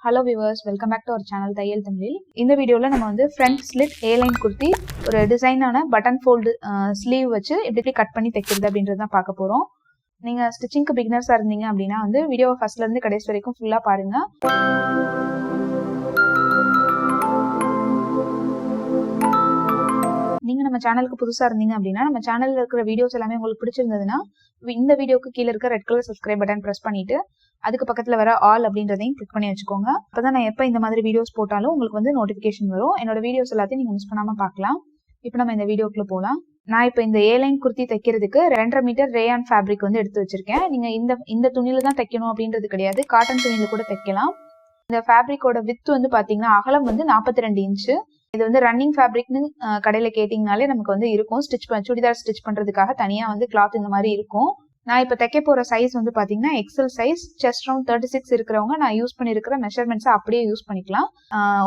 Hello viewers, welcome back to our channel Thaiyal Tamilil. In the video la nama vandu front slit A-line kurthi ஒரு டிசைனான button fold sleeve வச்சு எப்படி cut பண்ணி தைக்கிறது அப்படிங்கறத தான் பார்க்க போறோம். நீங்க ஸ்டிச்சிங்க்கு பிகினர்ஸா இருந்தீங்க அப்படினா வந்து வீடியோவை ஃபர்ஸ்ட்ல இருந்து கடைசி வரைக்கும் ஃபுல்லா பாருங்க. நீங்க நம்ம சேனலுக்கு புதுசா இருந்தீங்க அப்படினா நம்ம சேனல்ல இருக்கிற வீடியோஸ் எல்லாமே உங்களுக்கு பிடிச்சிருந்ததுனா இந்த வீடியோக்கு கீழ இருக்க red colour subscribe button press பண்ணிட்டு அதுக்கு பக்கத்துல வர ஆல் அப்படின்றதையும் கிளிக் பண்ணி வச்சுக்கோங்க. அப்பதான் நான் எப்ப இந்த மாதிரி வீடியோஸ் போட்டாலும் உங்களுக்கு வந்து நோட்டிபிகேஷன் வரும். என்னோட வீடியோஸ் எல்லாத்தையும் நீங்க மிஸ் பண்ணாம பார்க்கலாம். இப்போ நம்ம இந்த வீடியோக்குள்ள போலாம். நான் இப்போ இந்த A-line kurthi தைக்கிறதுக்கு 2.5 மீட்டர் ரேயான் ஃபேப்ரிக் வந்து எடுத்து வச்சிருக்கேன். நீங்க இந்த துணியில தான் தைக்கணும் அப்படின்றது கிடையாது, காட்டன் துணியில கூட தைக்கலாம். இந்த ஃபேப்ரிக்கோட வித் வந்து பாத்தீங்கன்னா அகலம் வந்து 42 இன்ச். இது வந்து ரன்னிங் ஃபேப்ரிக்னு கடையில கேட்டிங்கனாலே நமக்கு வந்து இருக்கும். சுடிதார் ஸ்டிச் பண்றதுக்காக தனியா வந்து கிளாத் இந்த மாதிரி இருக்கும். நான் இப்ப தைக்க போற சைஸ் வந்து பாத்தீங்கன்னா எக்ஸல் சைஸ். செஸ்ட் ரவுண்ட் 36 இருக்கிறவங்க நான் யூஸ் பண்ணிருக்கிற மெஷர்மெண்ட்ஸ் அப்படியே யூஸ் பண்ணிக்கலாம்.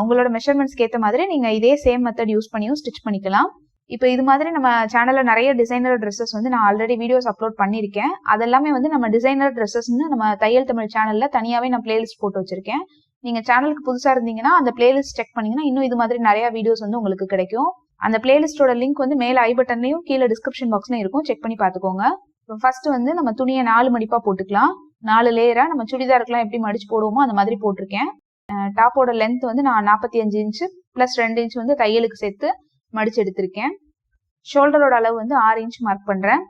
உங்களோட மெஷர்மெண்ட்ஸ்க்கு ஏத்த மாதிரி நீங்க இதே சேம் மெத்தட் யூஸ் பண்ணியும் ஸ்டிச் பண்ணிக்கலாம். இப்போ இது மாதிரி நம்ம சேனல்ல நிறைய டிசைனர் ட்ரெஸ்ஸஸ் வந்து நான் ஆல்ரெடி வீடியோஸ் அப்லோட் பண்ணிருக்கேன். அதெல்லாமே வந்து நம்ம டிசைனர் ட்ரெஸ்ஸஸ்னு நம்ம தையல் தமிழ் சேனல்ல தனியாவே நான் பிளேலிஸ்ட் போட்டு வச்சிருக்கேன். நீங்க சேனலுக்கு புதுசா இருந்தீங்கன்னா அந்த பிளேலிஸ்ட் செக் பண்ணீங்கன்னா இன்னும் இது மாதிரி நிறைய வீடியோஸ் வந்து உங்களுக்கு கிடைக்கும். அந்த பிளேலிஸ்டோட லிங்க் வந்து மேல ஐ பட்டன்லயும் கீழே டிஸ்கிரிப்ஷன் பாக்ஸ்லயும் இருக்கும், செக் பண்ணி பாத்துக்கோங்க. ஃபர்ஸ்ட் வந்து நம்ம துணியை 4 மடிப்பா போட்டுக்கலாம். 4 லேயரா நம்ம சுடிதாருக்குலாம் எப்படி மடிச்சு போடுவோமோ அந்த மாதிரி போட்டிருக்கேன். டாப்போட லென்த் வந்து நான் 45 இன்ச் பிளஸ் 2 இன்ச் வந்து தையலுக்கு சேர்த்து மடிச்சு எடுத்திருக்கேன். ஷோல்டரோட அளவு வந்து 6 இன்ச் மார்க் பண்றேன்.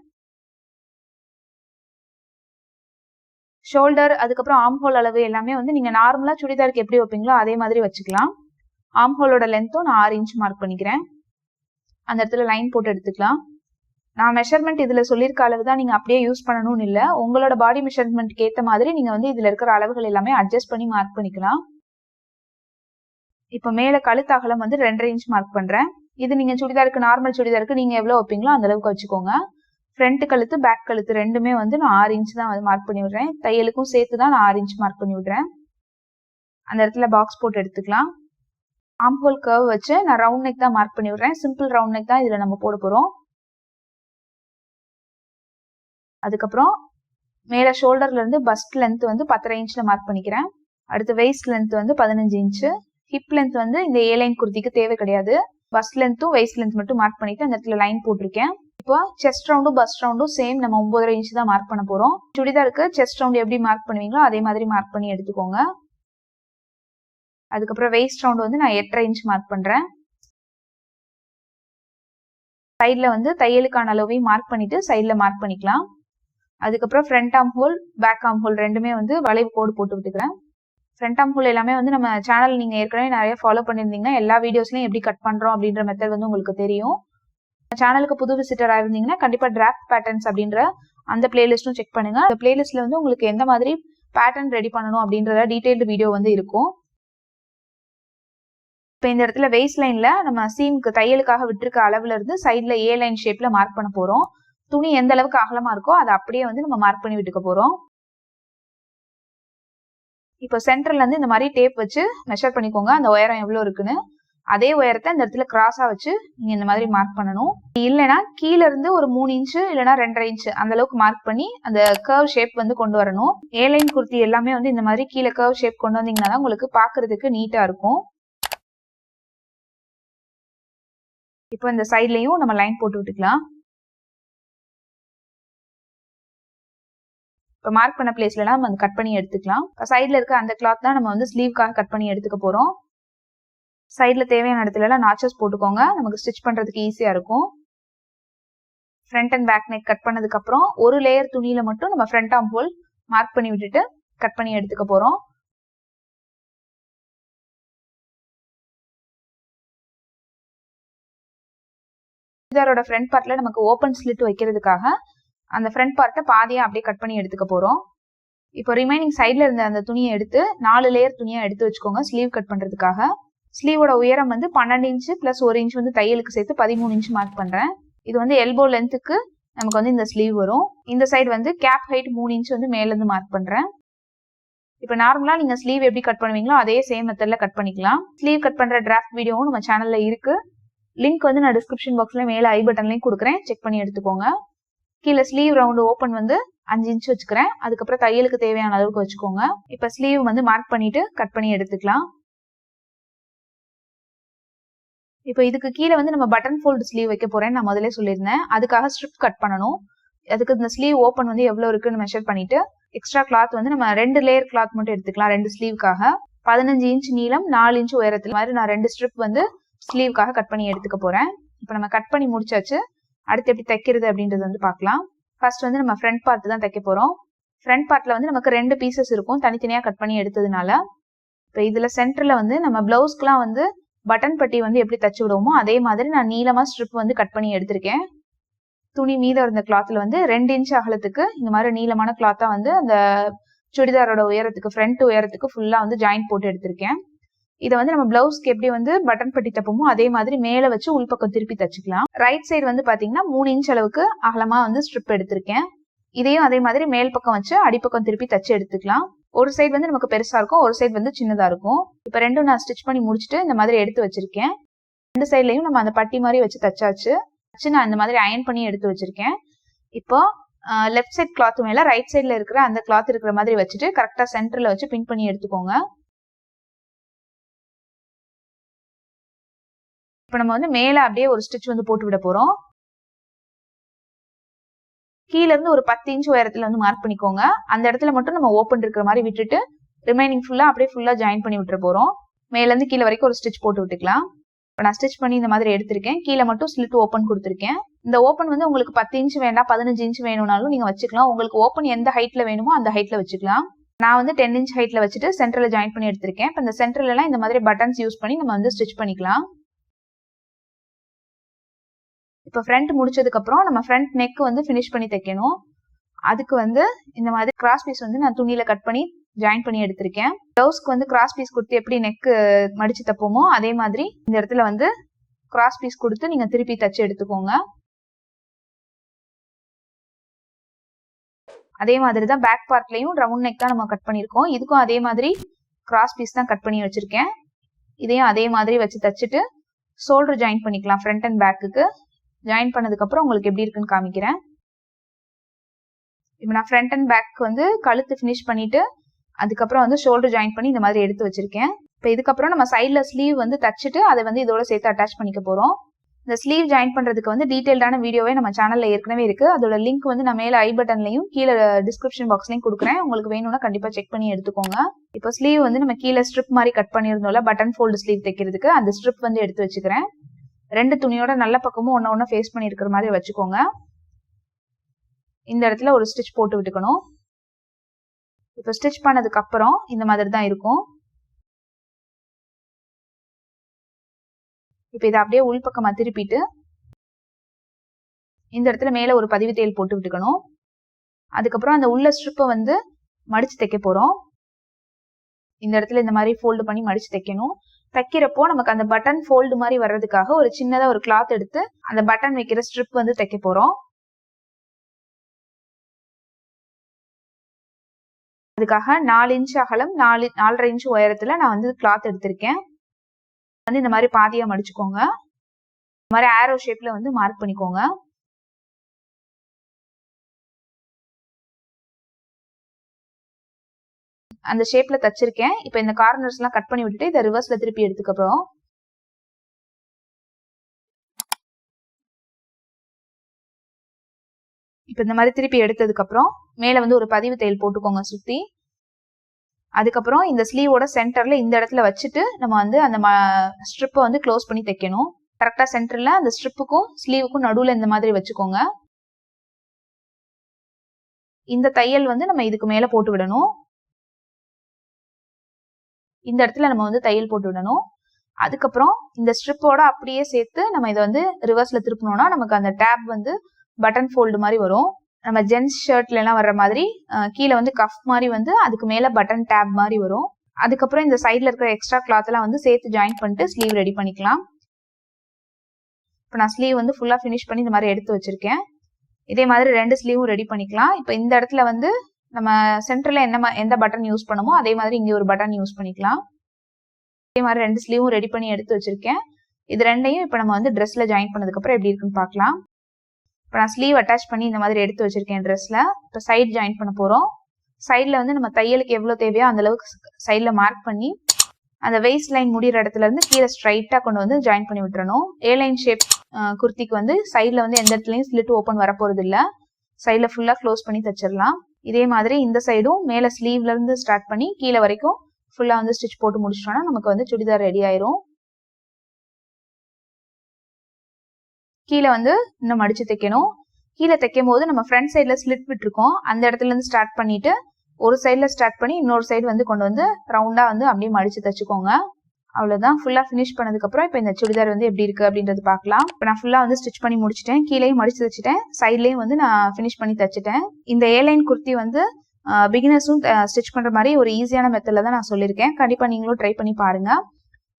ஷோல்டர் அதுக்கப்புறம் ஆர்ம் ஹோல் அளவு எல்லாமே வந்து நீங்க நார்மலா சுடிதாருக்கு எப்படி வைப்பீங்களோ அதே மாதிரி வச்சுக்கலாம். ஆர்ம் ஹோலோட லென்த்தும் நான் 6 இன்ச் மார்க் பண்ணிக்கிறேன். அந்த இடத்துல லைன் போட்டு எடுத்துக்கலாம். நான் மெஷர்மெண்ட் இதுல சொல்லியிருக்க அளவு தான் நீங்க அப்படியே யூஸ் பண்ணணும்னு இல்ல, உங்களோட பாடி மெஷர்மெண்ட்க்கு ஏத்த மாதிரி நீங்க வந்து இதுல இருக்கிற அளவுகள் எல்லாமே அட்ஜஸ்ட் பண்ணி மார்க் பண்ணிக்கலாம். இப்ப மேல கழுத்து அகலம் வந்து 2.5 இன்ச் மார்க் பண்றேன். இது நீங்க சுடிதாருக்கு நார்மல் சுடிதாருக்கு நீங்க எவ்வளவு வைப்பீங்களோ அந்த அளவுக்கு வச்சுக்கோங்க. ஃப்ரண்ட் கழுத்து பேக் கழுத்து ரெண்டுமே வந்து நான் 6 இன்ச் தான் வந்து மார்க் பண்ணி விடுறேன். தையலுக்கும் சேர்த்து தான் நான் 6 இன்ச் மார்க் பண்ணி விடுறேன். அந்த இடத்துல பாக்ஸ் போட்டு எடுத்துக்கலாம். ஆர்ம் ஹோல் கர்வ் வச்சு நான் ரவுண்ட் நெக் தான் மார்க் பண்ணி விடுறேன். சிம்பிள் ரவுண்ட் நெக் தான் இதுல நம்ம போட போறோம். அதுக்கப்புறம் மேல ஷோல்டர்ல இருந்து பஸ்ட் லென்த் வந்து 10.5 இன்ச்ல மார்க் பண்ணிக்கிறேன். அடுத்து வெயிஸ்ட் லென்த் வந்து 15 இன்ச். ஹிப் லென்த் வந்து இந்த A-line kurthiக்கு தேவை கிடையாது. பஸ்ட் லென்த்தும் வெயிஸ்ட் லென்த் மட்டும் மார்க் பண்ணிட்டு அந்த இடத்துல லைன் போட்டிருக்கேன். இப்போ செஸ்ட் ரவுண்டும் பஸ்ட் ரவுண்டும் சேம் நம்ம 9.5 இன்ச் தான் மார்க் பண்ண போறோம். சுடிதாருக்கு செஸ்ட் ரவுண்ட் எப்படி மார்க் பண்ணுவீங்களோ அதே மாதிரி மார்க் பண்ணி எடுத்துக்கோங்க. அதுக்கப்புறம் வெயிஸ்ட் ரவுண்ட் வந்து நான் 8.5 இன்ச் மார்க் பண்றேன். சைட்ல வந்து தையலுக்கான அளவையும் மார்க் பண்ணிட்டு சைட்ல மார்க் பண்ணிக்கலாம். அதுக்கப்புறம் front arm hole back arm hole ரெண்டுமே வந்து வளைவு கோடு போட்டு விட்டுக்கிறேன். ஃப்ரண்ட் ஆர்ம் ஹோல் எல்லாமே வந்து நம்ம சேனல் நீங்க ஏற்கனவே நிறைய ஃபாலோ பண்ணிருந்தீங்கன்னா எல்லா வீடியோஸ்லயும் எப்படி கட் பண்றோம் அப்படின்ற மெத்தட் வந்து உங்களுக்கு தெரியும். சேனலுக்கு புது விசிட்டரா இருந்தீங்கன்னா கண்டிப்பா டிராஃப்ட் பேட்டர்ன்ஸ் அப்படின்ற அந்த பிளேலிஸ்டும் செக் பண்ணுங்க. அந்த பிளேலிஸ்ட்ல வந்து உங்களுக்கு எந்த மாதிரி பேட்டர்ன் ரெடி பண்ணணும் அப்படின்றத டீடைல்டு வீடியோ வந்து இருக்கும். இப்போ இந்த இடத்துல வெயிஸ்ட் லைன்ல நம்ம சீமுக்கு தையலுக்காக விட்டுருக்க அளவுல இருந்து சைட்ல A-line ஷேப்ல மார்க் பண்ண போறோம். துணி எந்த அளவுக்கு அகலமா இருக்கோ அதை அப்படியே வந்து நம்ம மார்க் பண்ணி விட்டுக்க போறோம். இப்போ சென்டர்ல இருந்து இந்த மாதிரி டேப் வச்சு மெஷர் பண்ணிக்கோங்க அந்த உயரம் எவ்வளவு இருக்குன்னு. அதே உயரத்தை இந்த இடத்துல கிராஸா வச்சு நீங்க இந்த மாதிரி மார்க் பண்ணணும். இல்லைன்னா கீழ இருந்து ஒரு 3 இன்ச் இல்லைன்னா 2.5 இன்ச் அந்த அளவுக்கு மார்க் பண்ணி அந்த கர்வ் ஷேப் வந்து கொண்டு வரணும். A-line kurthi எல்லாமே வந்து இந்த மாதிரி கீழே கர்வ் ஷேப் கொண்டு வந்தீங்கன்னா தான் உங்களுக்கு பாக்குறதுக்கு நீட்டா இருக்கும். இப்போ இந்த சைட்லயும் நம்ம லைன் போட்டு விட்டுக்கலாம். இப்போ மார்க் பண்ண பிளேஸ்ல நம்ம கட் பண்ணி எடுத்துக்கலாம். சைட்ல இருக்க அந்த கிளாத் தான் நம்ம வந்து ஸ்லீவ்காக கட் பண்ணி எடுத்துக்க போறோம். சைட்ல தேவையான இடத்துல எல்லாம் நாச்சஸ் போட்டுக்கோங்க, நமக்கு ஸ்டிச் பண்றதுக்கு ஈஸியா இருக்கும். Front and back neck cut பண்ணதுக்கு அப்புறம் ஒரு லேயர் துணியில மட்டும் நம்ம ஃப்ரண்ட் ஆர்ம் ஹோல் மார்க் பண்ணி விட்டுட்டு கட் பண்ணி எடுத்துக்க போறோம். சுடிதாரோட ஃப்ரண்ட் பார்ட்ல நமக்கு ஓபன் ஸ்லிட் வைக்கிறதுக்காக அந்த ஃப்ரண்ட் பார்ட்டை பாதியா அப்படியே கட் பண்ணி எடுத்துக்க போறோம். இப்போ ரிமைனிங் சைட்ல இருந்த அந்த துணியை எடுத்து 4 லேயர் துணியா எடுத்து வச்சுக்கோங்க ஸ்லீவ் கட் பண்றதுக்காக. ஸ்லீவோட உயரம் வந்து 12 இன்ச் பிளஸ் 1 இன்ச் வந்து தையலுக்கு சேர்த்து 13 இன்ச் மார்க் பண்றேன். இது வந்து எல்போ லென்த்துக்கு நமக்கு வந்து இந்த ஸ்லீவ் வரும். இந்த சைடு வந்து கேப் ஹைட் 3 இன்ச் வந்து மேல இருந்து மார்க் பண்றேன். இப்போ நார்மலா நீங்க ஸ்லீவ் எப்படி கட் பண்ணுவீங்களோ அதே சேம் மெத்தட்ல கட் பண்ணிக்கலாம். ஸ்லீவ் கட் பண்ற டிராஃப்ட் வீடியோவும் நம்ம சேனல்ல இருக்கு. லிங்க் வந்து நான் டிஸ்கிரிப்ஷன் பாக்ஸ்ல மேல ஐ பட்டன்லயும் கொடுக்குறேன், செக் பண்ணி எடுத்துக்கோங்க. கீழே ஸ்லீவ் ரவுண்ட் ஓப்பன் வந்து 5 இன்ச் வச்சுக்கிறேன். அதுக்கப்புறம் தையலுக்கு தேவையான அளவுக்கு வச்சுக்கோங்க. இப்ப ஸ்லீவ் வந்து மார்க் பண்ணிட்டு கட் பண்ணி எடுத்துக்கலாம். இப்போ இதுக்கு கீழே வந்து நம்ம பட்டன் ஃபோல்டு ஸ்லீவ் வைக்க போறேன்னு நான் முதல்ல சொல்லியிருந்தேன். அதுக்காக ஸ்ட்ரிப் கட் பண்ணணும். அதுக்கு இந்த ஸ்லீவ் ஓப்பன் வந்து எவ்வளவு இருக்குன்னு மெஷர் பண்ணிட்டு எக்ஸ்ட்ரா கிளாத் வந்து நம்ம 2 லேயர் கிளாத் மட்டும் எடுத்துக்கலாம். 2 ஸ்லீவ்க்காக 15 இன்ச் நீளம் 4 இன்ச் உயரத்துல மாதிரி நான் 2 ஸ்ட்ரிப் வந்து ஸ்லீவ்க்காக கட் பண்ணி எடுத்துக்க போறேன். இப்போ நம்ம கட் பண்ணி முடிச்சாச்சு. அடுத்து எப்படி தைக்கிறது அப்படின்றது வந்து பார்க்கலாம். ஃபர்ஸ்ட் வந்து நம்ம ஃப்ரண்ட் பார்ட் தான் தைக்க போறோம். ஃப்ரண்ட் பார்ட்ல வந்து நமக்கு 2 பீசஸ் இருக்கும் தனித்தனியா கட் பண்ணி எடுத்ததுனால. இப்போ இதுல சென்டர்ல வந்து நம்ம பிளவுஸ்க்குலாம் வந்து பட்டன் பட்டி வந்து எப்படி தச்சு விடுவோமோ அதே மாதிரி நான் நீளமா ஸ்ட்ரிப் வந்து கட் பண்ணி எடுத்திருக்கேன். துணி மீதம் இருந்த கிளாத்ல வந்து 2 இன்ச் அகலத்துக்கு இந்த மாதிரி நீளமான கிளாத்தா வந்து அந்த சுடிதாரோட உயரத்துக்கு ஃப்ரண்ட் உயரத்துக்கு ஃபுல்லா வந்து ஜாயின் போட்டு எடுத்திருக்கேன். இதை வந்து நம்ம பிளவுஸ்க்கு எப்படி வந்து பட்டன் பட்டி தப்போமோ அதே மாதிரி மேல வச்சு உள்பக்கம் திருப்பி தச்சுக்கலாம். ரைட் சைடு வந்து பாத்தீங்கன்னா 3 இன்ச் அளவுக்கு அகலமா வந்து ஸ்ட்ரிப் எடுத்திருக்கேன். இதையும் அதே மாதிரி மேல் பக்கம் வச்சு அடிப்பக்கம் திருப்பி தச்சு எடுத்துக்கலாம். ஒரு சைடு வந்து நமக்கு பெருசா இருக்கும், ஒரு சைடு வந்து சின்னதா இருக்கும். இப்ப ரெண்டும் நான் ஸ்டிச் பண்ணி முடிச்சுட்டு இந்த மாதிரி எடுத்து வச்சிருக்கேன். 2 சைட்லயும் நம்ம அந்த பட்டி மாதிரி வச்சு தச்சாச்சு. நான் இந்த மாதிரி அயன் பண்ணி எடுத்து வச்சிருக்கேன். இப்போ லெஃப்ட் சைட் கிளாத் மேல ரைட் சைட்ல இருக்கிற அந்த கிளாத் இருக்கிற மாதிரி வச்சுட்டு கரெக்டா சென்டர்ல வச்சு பின் பண்ணி எடுத்துக்கோங்க. இப்ப நம்ம வந்து மேல அப்படியே ஒரு ஸ்டிச் வந்து போட்டு விட போறோம். கீழ இருந்து ஒரு 10 இன்ச் உயரத்துல வந்து மார்க் பண்ணிக்கோங்க. அந்த இடத்துல மட்டும் நம்ம ஓப்பன் இருக்கிற மாதிரி விட்டுட்டு ரிமைனிங் ஃபுல்லா அப்படியே ஃபுல்லா ஜாயின் பண்ணி விட்டுற போறோம். மேல இருந்து கீழ வரைக்கும் ஒரு ஸ்டிச் போட்டு விட்டுக்கலாம். இப்போ நான் ஸ்டிச் பண்ணி இந்த மாதிரி எடுத்திருக்கேன். கீழே மட்டும் ஸ்லிட் ஓப்பன் கொடுத்துருக்கேன். இந்த ஓப்பன் வந்து உங்களுக்கு 10 இன்ச் வேண்டாம் 15 இன்ச் வேணும்னாலும் நீங்க வச்சுக்கலாம். உங்களுக்கு ஓப்பன் எந்த ஹைட்ல வேணுமோ அந்த ஹைட்ல வச்சுக்கலாம். நான் வந்து 10 இன்ச் ஹைட்ல வச்சுட்டு சென்டர்ல ஜாயின் பண்ணி எடுத்திருக்கேன். இப்போ இந்த சென்டர்ல எல்லாம் இந்த மாதிரி பட்டன்ஸ் யூஸ் பண்ணி நம்ம வந்து ஸ்டிச் பண்ணிக்கலாம். இப்போ ஃப்ரண்ட் முடிச்சதுக்கு அப்புறம் நம்ம ஃப்ரண்ட் நெக் வந்து ஃபினிஷ் பண்ணி தைக்கணும். அதுக்கு வந்து இந்த மாதிரி கிராஸ் பீஸ் வந்து நான் துணியில கட் பண்ணி ஜாயின் பண்ணி எடுத்திருக்கேன். பிளவுஸ்க்கு வந்து கிராஸ் பீஸ் கொடுத்து எப்படி நெக் மடிச்சு தப்போமோ அதே மாதிரி இந்த இடத்துல வந்து கிராஸ் பீஸ் கொடுத்து நீங்க திருப்பி தச்சு எடுத்துக்கோங்க. அதே மாதிரி தான் பேக் பார்ட்லயும் ரவுண்ட் நெக் தான் நம்ம கட் பண்ணிருக்கோம். இதுக்கும் அதே மாதிரி கிராஸ் பீஸ் தான் கட் பண்ணி வச்சிருக்கேன். இதையும் அதே மாதிரி வச்சு தச்சுட்டு ஷோல்டர் ஜாயின் பண்ணிக்கலாம். ஃப்ரண்ட் அண்ட் பேக்குக்கு ஜாயின் பண்ணதுக்கு அப்புறம் உங்களுக்கு எப்படி இருக்குன்னு காமிக்கிறேன். இப்போ நான் ஃப்ரண்ட் அண்ட் பேக் வந்து கழுத்து ஃபினிஷ் பண்ணிட்டு அதுக்கப்புறம் வந்து ஷோல்டர் ஜாயின் பண்ணி இந்த மாதிரி எடுத்து வச்சிருக்கேன். இப்போ இதுக்கப்புறம் நம்ம சைட்ல ஸ்லீவ் வந்து தச்சுட்டு அதை வந்து இதோட சேர்த்து அட்டாச் பண்ணிக்க போறோம். இந்த ஸ்லீவ் ஜாயின் பண்றதுக்கு வந்து டீடைல்டான வீடியோவே நம்ம சேனல்ல ஏற்கனவே இருக்கு. அதோட லிங்க் வந்து நான் மேல ஐ பட்டன்லயும் கீழே டிஸ்கிரிப்ஷன் பாக்ஸ்லயும் கொடுக்குறேன். உங்களுக்கு வேணும்னா கண்டிப்பா செக் பண்ணி எடுத்துக்கோங்க. இப்போ ஸ்லீவ் வந்து நம்ம கீழே ஸ்ட்ரிப் மாதிரி கட் பண்ணிருந்தோம்ல பட்டன் ஃபோல்டு ஸ்லீவ் தைக்கிறதுக்கு அந்த ஸ்ட்ரிப் வந்து எடுத்து வச்சுக்கிறேன். 2 துணியோட நல்ல பக்கமும் ஒண்ணு ஃபேஸ் பண்ணி இருக்கிற மாதிரி வச்சுக்கோங்க. இந்த இடத்துல ஒரு ஸ்டிச் போட்டு விட்டுக்கணும். இப்போ ஸ்டிச் பண்ணதுக்கு அப்புறம் இந்த மாதிரி தான் இருக்கும். இப்போ இதை அப்படியே உள்பக்கமா திருப்பிட்டு இந்த இடத்துல மேல ஒரு பதிவு தையல் போட்டு விட்டுக்கணும். அதுக்கப்புறம் அந்த உள்ள ஸ்ட்ரிப்பை வந்து மடிச்சு தைக்க போறோம். இந்த இடத்துல இந்த மாதிரி ஃபோல்டு பண்ணி மடிச்சு தைக்கணும். தைக்கிறப்போ நமக்கு அந்த பட்டன் ஃபோல்டு மாதிரி வர்றதுக்காக ஒரு சின்னதா ஒரு கிளாத் எடுத்து அந்த பட்டன் வைக்கிற ஸ்ட்ரிப் வந்து தைக்க போறோம். அதுக்காக 4 இன்ச் அகலம் 4.5 இன்ச் உயரத்துல நான் வந்து கிளாத் எடுத்திருக்கேன். வந்து இந்த மாதிரி பாதியா மடிச்சுக்கோங்க. இந்த மாதிரி ஆரோ ஷேப்ல வந்து மார்க் பண்ணிக்கோங்க. அந்த ஷேப்ல தச்சிருக்கேன். இப்போ இந்த கார்னர்ஸ் எல்லாம் கட் பண்ணி விட்டுட்டு இதை ரிவர்ஸ்ல திருப்பி எடுத்துக்கப்புறம் இப்போ இந்த மாதிரி திருப்பி எடுத்ததுக்கு அப்புறம் மேல வந்து ஒரு பதிவு தையல் போட்டுக்கோங்க சுத்தி. அதுக்கப்புறம் இந்த ஸ்லீவோட சென்டர்ல இந்த இடத்துல வச்சுட்டு நம்ம வந்து அந்த ஸ்ட்ரிப்பை வந்து க்ளோஸ் பண்ணி தைக்கணும். கரெக்டா சென்டர்ல அந்த ஸ்ட்ரிப்புக்கும் ஸ்லீவுக்கும் நடுவுல இந்த மாதிரி வச்சுக்கோங்க. இந்த தையல் வந்து நம்ம இதுக்கு மேல போட்டு விடணும். இந்த இடத்துல நம்ம வந்து தையல் போட்டு விடணும். அதுக்கப்புறம் இந்த ஸ்ட்ரிப்போட அப்படியே சேர்த்து நம்ம இதை வந்து ரிவர்ஸ்ல திருப்பணும்னா நமக்கு அந்த டேப் வந்து பட்டன் ஃபோல்டு மாதிரி வரும். நம்ம ஜென்ஸ் ஷர்ட்ல எல்லாம் வர்ற மாதிரி கீழே வந்து கஃப் மாதிரி வந்து அதுக்கு மேல பட்டன் டேப் மாதிரி வரும். அதுக்கப்புறம் இந்த சைட்ல இருக்கிற எக்ஸ்ட்ரா கிளாத் எல்லாம் வந்து சேர்த்து ஜாயின் பண்ணிட்டு ஸ்லீவ் ரெடி பண்ணிக்கலாம். இப்போ நான் ஸ்லீவ் வந்து ஃபுல்லா ஃபினிஷ் பண்ணி இந்த மாதிரி எடுத்து வச்சிருக்கேன். இதே மாதிரி 2 ஸ்லீவும் ரெடி பண்ணிக்கலாம். இப்போ இந்த இடத்துல வந்து நம்ம சென்டர்ல எந்த பட்டன் யூஸ் பண்ணுமோ அதே மாதிரி இங்க ஒரு பட்டன் யூஸ் பண்ணிக்கலாம். இதே மாதிரி 2 ஸ்லீவும் ரெடி பண்ணி எடுத்து வச்சிருக்கேன். இது ரெண்டையும் இப்போ நம்ம வந்து ட்ரெஸ்ல ஜாயின் பண்ணதுக்கு அப்புறம் எப்படி இருக்குன்னு பார்க்கலாம். இப்போ நான் ஸ்லீவ் அட்டாச் பண்ணி இந்த மாதிரி எடுத்து வச்சிருக்கேன் ட்ரெஸ்ல. இப்போ சைட் ஜாயின் பண்ண போறோம். சைட்ல வந்து நம்ம தையலுக்கு எவ்வளவு தேவையோ அந்த அளவுக்கு சைட்ல மார்க் பண்ணி அந்த வெயிஸ்ட் லைன் முடிகிற இடத்துல இருந்து கீழே ஸ்ட்ரைட்டா கொண்டு வந்து ஜாயின் பண்ணி விட்டுறணும். A-line ஷேப் குர்த்திக்கு வந்து சைட்ல வந்து எந்த இடத்துலயும் ஸ்லிட் ஓப்பன் வர போறது இல்ல. சைட்ல ஃபுல்லா க்ளோஸ் பண்ணி தச்சிடலாம். இதே மாதிரி இந்த சைடும் மேல ஸ்லீவ்ல இருந்து ஸ்டார்ட் பண்ணி கீழே வரைக்கும் ஃபுல்லா வந்து ஸ்டிச் போட்டு முடிச்சிட்டோம்னா நமக்கு வந்து சுடிதார் ரெடி ஆயிரும். கீழே வந்து இன்னும் மடிச்சு தைக்கணும். கீழே தைக்கும் போது நம்ம ஃப்ரண்ட் சைட்ல ஸ்லிட் விட்டுருக்கோம். அந்த இடத்துல இருந்து ஸ்டார்ட் பண்ணிட்டு ஒரு சைட்ல ஸ்டார்ட் பண்ணி இன்னொரு சைடு வந்து கொண்டு வந்து ரவுண்டா வந்து அப்படியே மடிச்சு தச்சுக்கோங்க. அவ்வளவுதான். ஃபுல்லா ஃபினிஷ் பண்ணதுக்கு அப்புறம் இப்போ இந்த சுடிதார் வந்து எப்படி இருக்கு அப்படின்றது பார்க்கலாம். இப்போ நான் ஃபுல்லா வந்து ஸ்டிச் பண்ணி முடிச்சிட்டேன். கீழேயும் மடிச்சு தச்சுட்டேன், சைட்லயும் வந்து நான் ஃபினிஷ் பண்ணி தச்சுட்டேன். இந்த A-line குர்த்தி வந்து பிகினர்ஸும் ஸ்டிச் பண்ற மாதிரி ஒரு ஈஸியான மெத்தட்ல தான் நான் சொல்லியிருக்கேன். கண்டிப்பா நீங்களும் ட்ரை பண்ணி பாருங்க.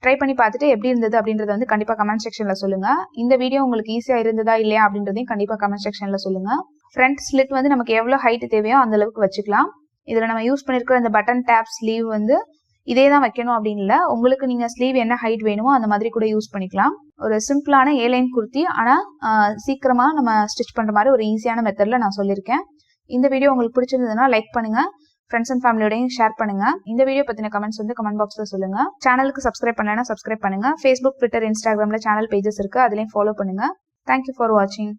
ட்ரை பண்ணி பார்த்துட்டு எப்படி இருந்தது அப்படின்றத வந்து கண்டிப்பா கமெண்ட் செக்ஷன்ல சொல்லுங்க. இந்த வீடியோ உங்களுக்கு ஈஸியா இருந்ததா இல்லையா அப்படின்றதையும் கண்டிப்பா கமெண்ட் செக்ஷன்ல சொல்லுங்க. ஃப்ரண்ட் ஸ்லிட் வந்து நமக்கு எவ்வளவு ஹைட் தேவையோ அந்த அளவுக்கு வச்சுக்கலாம். இதுல நம்ம யூஸ் பண்ணிருக்கிற இந்த பட்டன் டேப் ஸ்லீவ் வந்து இதே தான் வைக்கணும் அப்படின்னு இல்ல. உங்களுக்கு நீங்க ஸ்லீவ் என்ன ஹைட் வேணுமோ அந்த மாதிரி கூட யூஸ் பண்ணிக்கலாம். ஒரு சிம்பிளான A-line குர்த்தி, ஆனா சீக்கிரமா நம்ம ஸ்டிச் பண்ற மாதிரி ஒரு ஈஸியான மெத்தட்ல நான் சொல்லியிருக்கேன். இந்த வீடியோ உங்களுக்கு பிடிச்சிருந்ததுன்னா லைக் பண்ணுங்க, ஃப்ரெண்ட்ஸ் அண்ட் ஃபேமிலியோடையும் ஷேர் பண்ணுங்க. இந்த வீடியோ பத்தின கமெண்ட்ஸ் வந்து கமெண்ட் பாக்ஸ்ல சொல்லுங்க. சேனலுக்கு சப்ஸ்கிரைப் பண்ணலன்னா சப்ஸ்கிரைப் பண்ணுங்க. Facebook, Twitter, Instagramல சேனல் பேஜஸ் இருக்கு, அதுலயும் ஃபாலோ பண்ணுங்க. தேங்க்யூ ஃபார் வாட்சிங்.